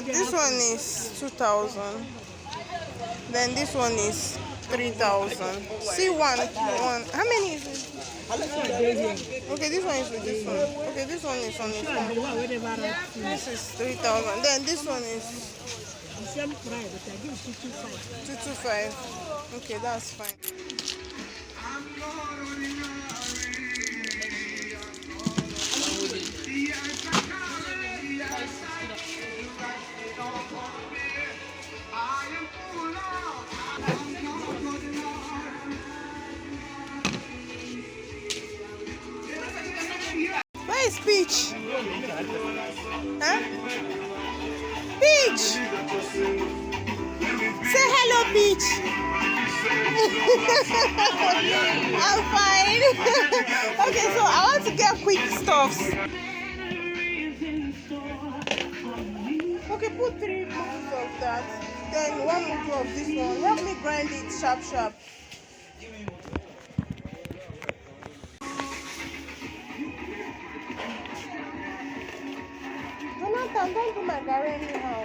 this one is 2,000. Then this one is 3,000. See one. How many is it? Okay, this one is with this one. Okay, this one is on its own. This is 3,000. Then this one is 225. Okay, that's fine. Where is Peach? Huh? Peach! Say hello, Peach! I'm fine. Okay, so I want to get quick stuffs. Okay, put 3 bottles of that. Then 1 bottle of this one. Help me grind it sharp. Jonathan, don't do my garri anyhow.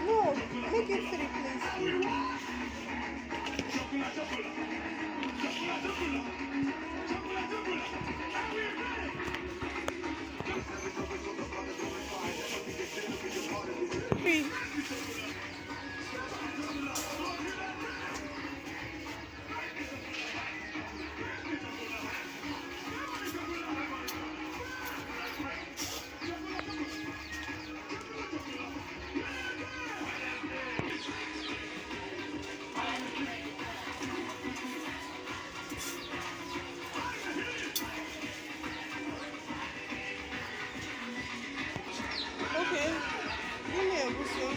No, make it 3, please. Okay, give me a whistle.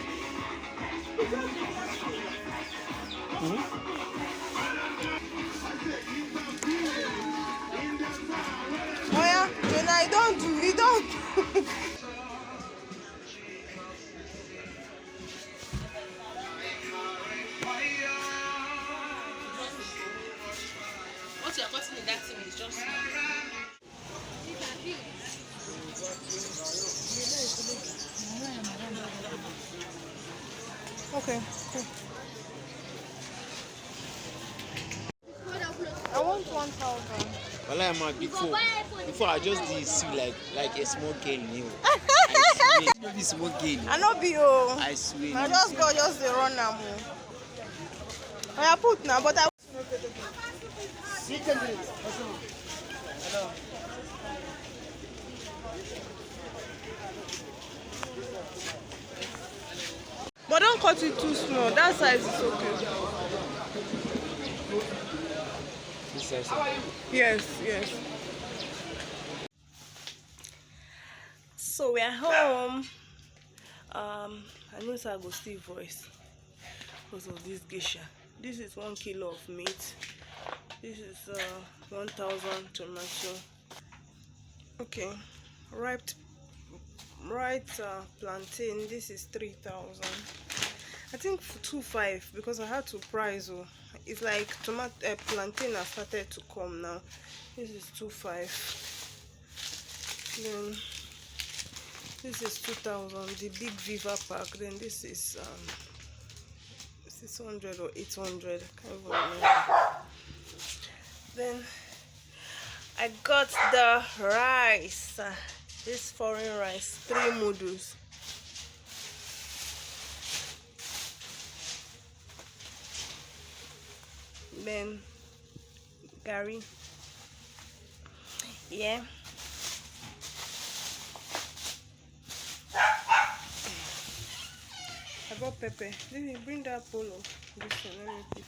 Oh yeah, Jonah, I don't do, we don't. What you're cutting in that thing is just. Okay, cool. I want 1,000. Well, I'm before I just did see like a small girl new. I swear, be small girl. I know be oh. I swear. I just go the run now. I put now, but I. But don't cut it too small. That size is okay. This size. Yes. So we're home. I know I go still voice because of this geisha. This is 1 kilo of meat. This is 1,000 tomato. Okay, ripe plantain. This is 3,000. I think 2,500 because I had to price. Oh, it's like tomato plantain has started to come now. This is 2,500. Then this is 2,000. The big Viva pack. Then this is 600 or 800. I can't even remember. Then I got the rice. This foreign rice, 3 noodles. Then garri. Yeah. I bought pepper. Let me bring that bowl of this one. Let me put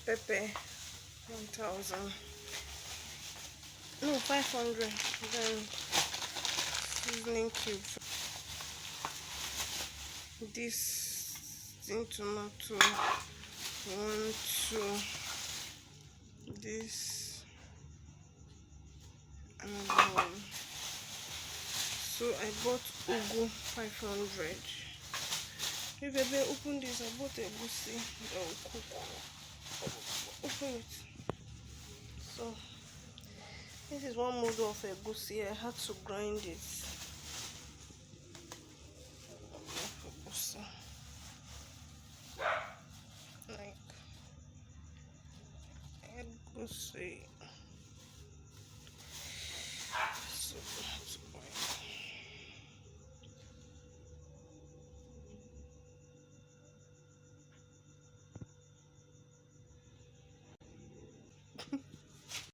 pepper. 1,000. No, 500. Then seasoning cubes. This thing tomato. 1, 2. This another one. So I bought ugu 500. If baby open this, I bought a goosey that will cook. Open it. So this is one model of a goosey. I had to grind it. Like a goosey.